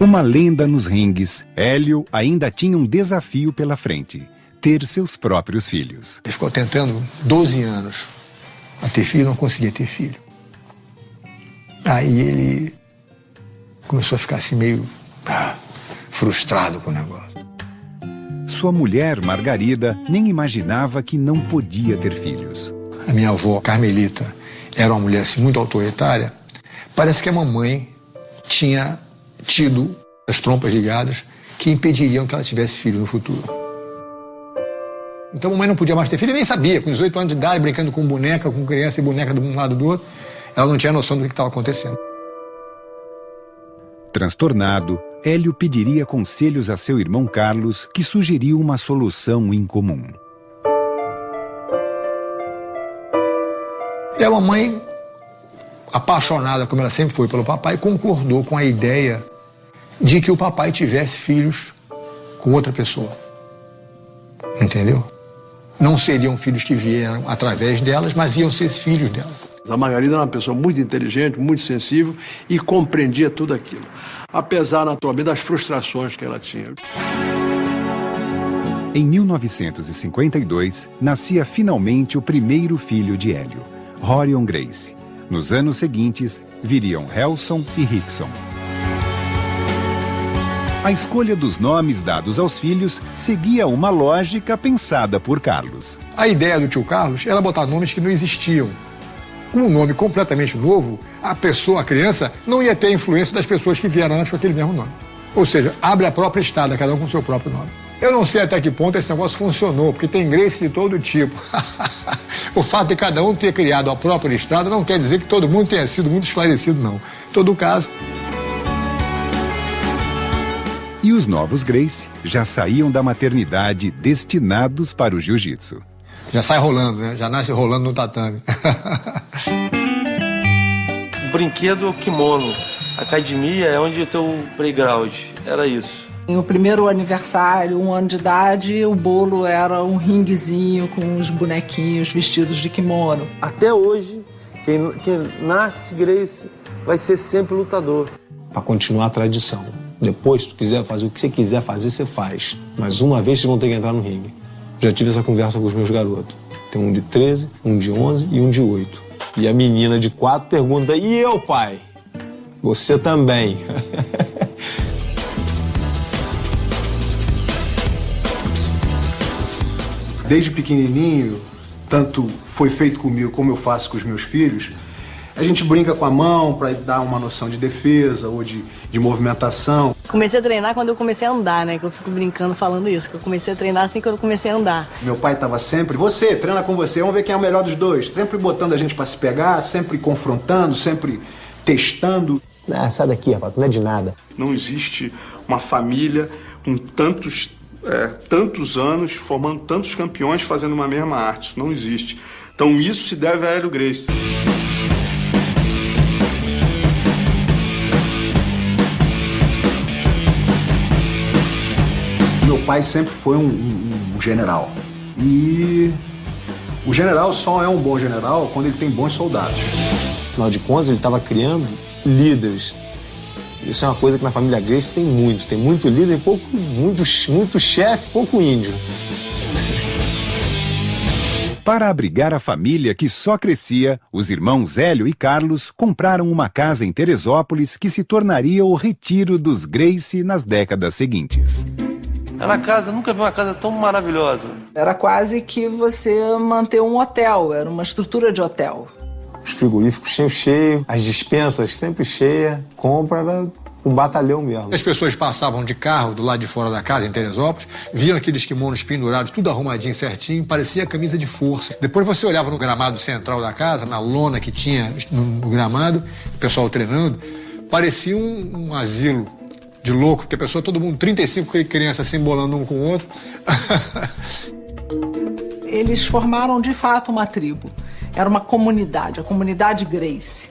Uma lenda nos ringues, Hélio ainda tinha um desafio pela frente: ter seus próprios filhos. Ele ficou tentando 12 anos a ter filho, não conseguia ter filho. Aí ele começou a ficar assim meio frustrado com o negócio. Sua mulher, Margarida, nem imaginava que não podia ter filhos. A minha avó, Carmelita, era uma mulher assim, muito autoritária. Parece que a mamãe tinha tido as trompas ligadas que impediriam que ela tivesse filho no futuro. Então a mamãe não podia mais ter filho e nem sabia. Com 18 anos de idade, brincando com boneca, com criança e boneca de um lado do outro, ela não tinha noção do que estava acontecendo. Transtornado, Hélio pediria conselhos a seu irmão Carlos, que sugeriu uma solução incomum. E a mamãe, apaixonada como ela sempre foi pelo papai, concordou com a ideia de que o papai tivesse filhos com outra pessoa. Entendeu? Não seriam filhos que vieram através delas, mas iam ser filhos dela. A Margarida era uma pessoa muito inteligente, muito sensível e compreendia tudo aquilo. Apesar, naturalmente, das frustrações que ela tinha. Em 1952, nascia finalmente o primeiro filho de Hélio, Rorion Grace. Nos anos seguintes, viriam Helson e Rickson. A escolha dos nomes dados aos filhos seguia uma lógica pensada por Carlos. A ideia do tio Carlos era botar nomes que não existiam. Com um nome completamente novo, a pessoa, a criança, não ia ter a influência das pessoas que vieram antes com aquele mesmo nome. Ou seja, abre a própria estrada, cada um com o seu próprio nome. Eu não sei até que ponto esse negócio funcionou, porque tem Grace de todo tipo. O fato de cada um ter criado a própria estrada não quer dizer que todo mundo tenha sido muito esclarecido, não. Em todo caso. E os novos Grace já saíam da maternidade destinados para o jiu-jitsu. Já sai rolando, né? Já nasce rolando no tatame. O brinquedo é o kimono. A academia é onde tem o playground. Era isso. No primeiro aniversário, 1 ano de idade, o bolo era um ringuezinho com os bonequinhos vestidos de kimono. Até hoje, quem nasce Grace vai ser sempre lutador. Para continuar a tradição. Depois, se tu quiser fazer o que você quiser fazer, você faz. Mas uma vez vocês vão ter que entrar no ringue. Já tive essa conversa com os meus garotos. Tem um de 13, um de 11 e um de 8. E a menina de 4 pergunta: e eu, pai? Você também. Desde pequenininho, tanto foi feito comigo como eu faço com os meus filhos, a gente brinca com a mão para dar uma noção de defesa ou de movimentação. Comecei a treinar quando eu comecei a andar, né? Que eu fico brincando falando isso, que eu comecei a treinar assim que eu comecei a andar. Meu pai estava sempre: você, treina com você, vamos ver quem é o melhor dos dois. Sempre botando a gente para se pegar, sempre confrontando, sempre testando. Ah, sai daqui, rapaz, tu não é de nada. Não existe uma família com tantos anos, formando tantos campeões, fazendo uma mesma arte. Isso não existe. Então isso se deve a Hélio Grace. Meu pai sempre foi um general. E o general só é um bom general quando ele tem bons soldados. Afinal de contas, ele estava criando líderes. Isso é uma coisa que na família Grace tem muito. Tem muito líder e muito chefe, pouco índio. Para abrigar a família que só crescia, os irmãos Hélio e Carlos compraram uma casa em Teresópolis que se tornaria o retiro dos Grace nas décadas seguintes. Nunca vi uma casa tão maravilhosa. Era quase que você manter um hotel, era uma estrutura de hotel. Os frigoríficos cheios, as dispensas sempre cheias, compra era um batalhão mesmo. As pessoas passavam de carro do lado de fora da casa, em Teresópolis, viam aqueles kimonos pendurados, tudo arrumadinho, certinho, parecia camisa de força. Depois você olhava no gramado central da casa, na lona que tinha no gramado, o pessoal treinando, parecia um asilo de louco, porque a pessoa, todo mundo, 35 crianças se embolando um com o outro. Eles formaram, de fato, uma tribo. Era uma comunidade, a comunidade Grace.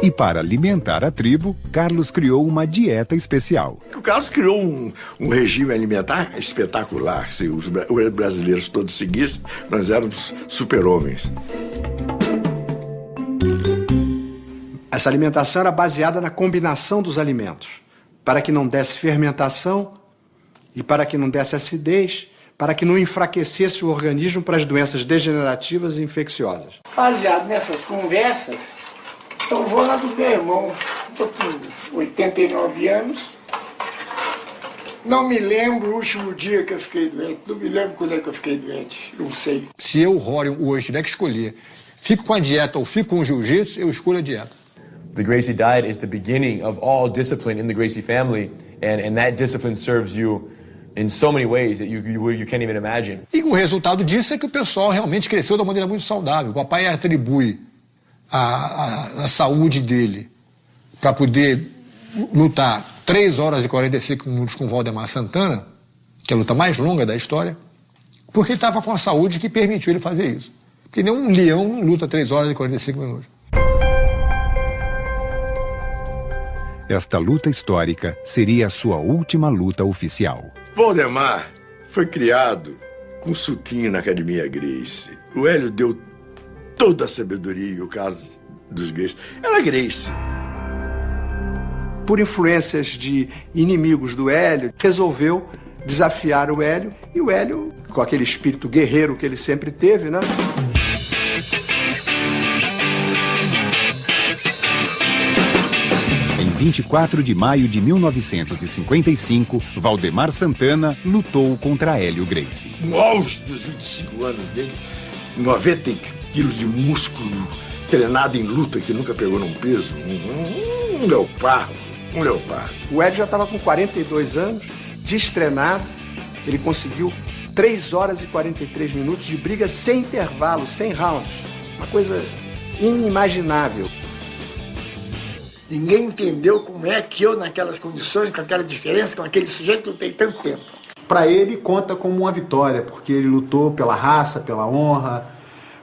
E para alimentar a tribo, Carlos criou uma dieta especial. O Carlos criou um regime alimentar espetacular. Se os brasileiros todos seguissem, nós éramos super-homens. Essa alimentação era baseada na combinação dos alimentos, para que não desse fermentação e para que não desse acidez, para que não enfraquecesse o organismo para as doenças degenerativas e infecciosas. Baseado nessas conversas, eu vou lá do meu irmão, estou com 89 anos, não me lembro o último dia que eu fiquei doente, não me lembro quando é que eu fiquei doente, não sei. Se eu, Rório, hoje tiver que escolher, fico com a dieta ou fico com o jiu-jitsu, eu escolho a dieta. The Gracie diet is the beginning of all discipline in the Gracie family, and that discipline serves you in so many ways that you can't even imagine. E o resultado disso é que o pessoal realmente cresceu de uma maneira muito saudável. O papai atribui a saúde dele para poder lutar 3 horas e 45 minutos com o Valdemar Santana, que é a luta mais longa da história, porque ele estava com a saúde que permitiu ele fazer isso. Porque nenhum leão não luta 3 horas e 45 minutos. Esta luta histórica seria a sua última luta oficial. Valdemar foi criado com suquinho na Academia Gracie. O Hélio deu toda a sabedoria e o caso dos Gracie era Gracie. Por influências de inimigos do Hélio, resolveu desafiar o Hélio. E o Hélio, com aquele espírito guerreiro que ele sempre teve, né? Em 24 de maio de 1955, Valdemar Santana lutou contra Hélio Gracie. No auge dos 25 anos dele, 90 quilos de músculo, treinado em luta, que nunca pegou num peso, um leopardo. O Hélio já estava com 42 anos, destreinado. Ele conseguiu 3 horas e 43 minutos de briga sem intervalo, sem rounds. Uma coisa inimaginável. Ninguém entendeu como é que eu, naquelas condições, com aquela diferença, com aquele sujeito, lutei tanto tempo. Para ele, conta como uma vitória, porque ele lutou pela raça, pela honra.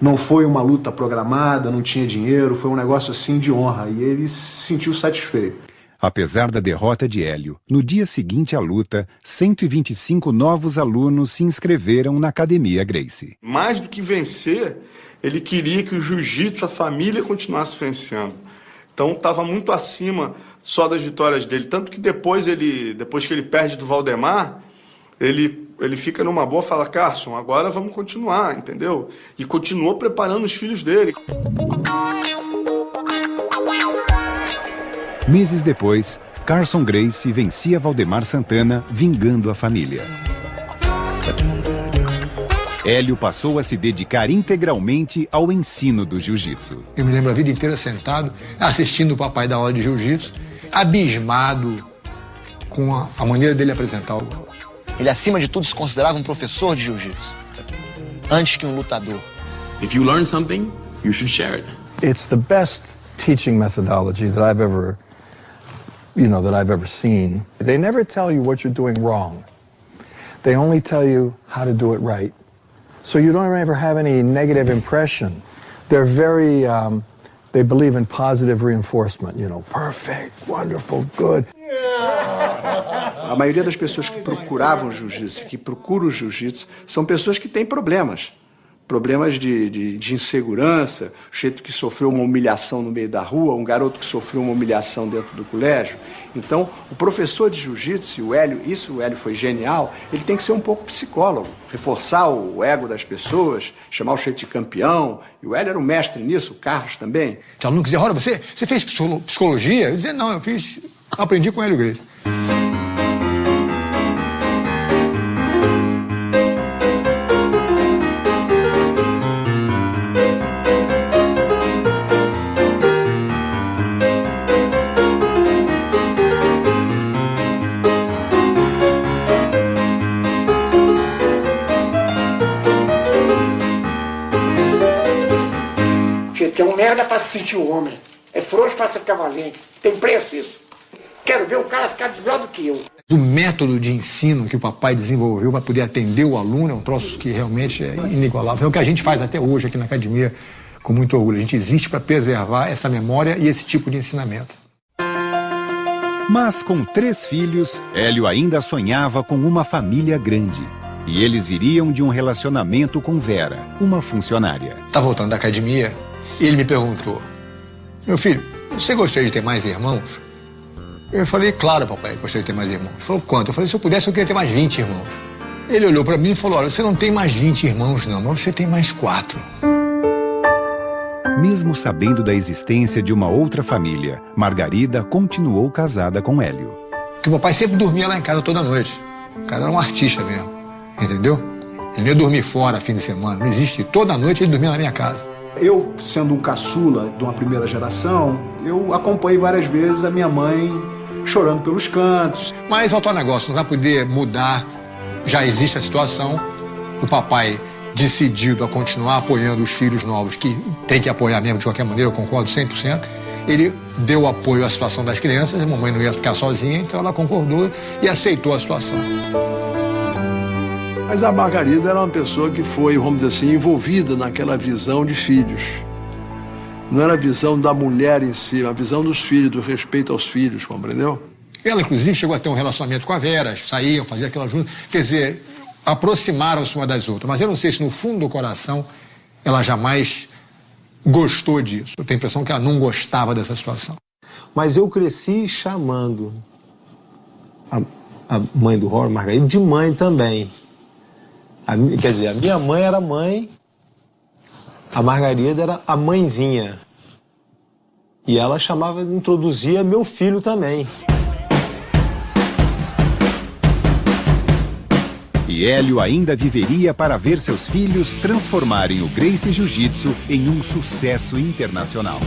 Não foi uma luta programada, não tinha dinheiro, foi um negócio assim de honra. E ele se sentiu satisfeito. Apesar da derrota de Hélio, no dia seguinte à luta, 125 novos alunos se inscreveram na Academia Gracie. Mais do que vencer, ele queria que o jiu-jitsu, a família, continuasse vencendo. Então estava muito acima só das vitórias dele. Tanto que depois que ele perde do Valdemar, ele fica numa boa e fala, Carson, agora vamos continuar, entendeu? E continuou preparando os filhos dele. Meses depois, Carson Gracie vencia Valdemar Santana, vingando a família. Hélio passou a se dedicar integralmente ao ensino do jiu-jitsu. Eu me lembro a vida inteira sentado, assistindo o papai dar aula de jiu-jitsu, abismado com a maneira dele apresentar o... Ele, acima de tudo, se considerava um professor de jiu-jitsu, antes que um lutador. If you learn something, you should share it. It's the best teaching methodology that I've ever seen. They never tell you what you're doing wrong. They only tell you how to do it right. So you don't ever have any negative impression. They're very, they believe in positive reinforcement, perfect, wonderful, good. A maioria das pessoas que procuravam jiu-jitsu, que procuram o jiu-jitsu, são pessoas que têm problemas. Problemas de insegurança, o jeito que sofreu uma humilhação no meio da rua, um garoto que sofreu uma humilhação dentro do colégio. Então, o professor de jiu-jitsu, o Hélio foi genial, ele tem que ser um pouco psicólogo, reforçar o ego das pessoas, chamar o jeito de campeão. E o Hélio era um mestre nisso, o Carlos também. O aluno dizia, olha, você fez psicologia? Eu dizia, não, aprendi com o Hélio Gracie. Merda para se sentir um homem. É frouxo para se ficar valente. Tem preço isso. Quero ver o cara ficar melhor do que eu. O método de ensino que o papai desenvolveu para poder atender o aluno é um troço que realmente é inigualável. É o que a gente faz até hoje aqui na academia com muito orgulho. A gente existe para preservar essa memória e esse tipo de ensinamento. Mas com 3 filhos, Hélio ainda sonhava com uma família grande. E eles viriam de um relacionamento com Vera, uma funcionária. Tá voltando da academia e ele me perguntou, meu filho, você gostaria de ter mais irmãos? Eu falei, claro, papai, gostaria de ter mais irmãos. Ele falou, quanto? Eu falei, se eu pudesse, eu queria ter mais 20 irmãos. Ele olhou para mim e falou, olha, você não tem mais 20 irmãos, não, mas você tem mais 4. Mesmo sabendo da existência de uma outra família, Margarida continuou casada com Hélio. Porque o papai sempre dormia lá em casa toda noite. O cara era um artista mesmo, entendeu? Ele não ia dormir fora fim de semana, não existe. Toda noite ele dormia na minha casa. Eu, sendo um caçula de uma primeira geração, eu acompanhei várias vezes a minha mãe chorando pelos cantos. Mas o negócio não vai poder mudar, já existe a situação. O papai decidido a continuar apoiando os filhos novos, que tem que apoiar mesmo de qualquer maneira, eu concordo 100%. Ele deu apoio à situação das crianças, a mamãe não ia ficar sozinha, então ela concordou e aceitou a situação. Mas a Margarida era uma pessoa que foi, vamos dizer assim, envolvida naquela visão de filhos. Não era a visão da mulher em si, a visão dos filhos, do respeito aos filhos, compreendeu? Ela, inclusive, chegou a ter um relacionamento com a Vera, saíam, faziam aquela junta. Quer dizer, aproximaram-se uma das outras. Mas eu não sei se no fundo do coração ela jamais gostou disso. Eu tenho a impressão que ela não gostava dessa situação. Mas eu cresci chamando a mãe do Rory, Margarida, de mãe também. Quer dizer, a minha mãe era mãe, a Margarida era a mãezinha. E ela introduzia meu filho também. E Hélio ainda viveria para ver seus filhos transformarem o Gracie Jiu-Jitsu em um sucesso internacional.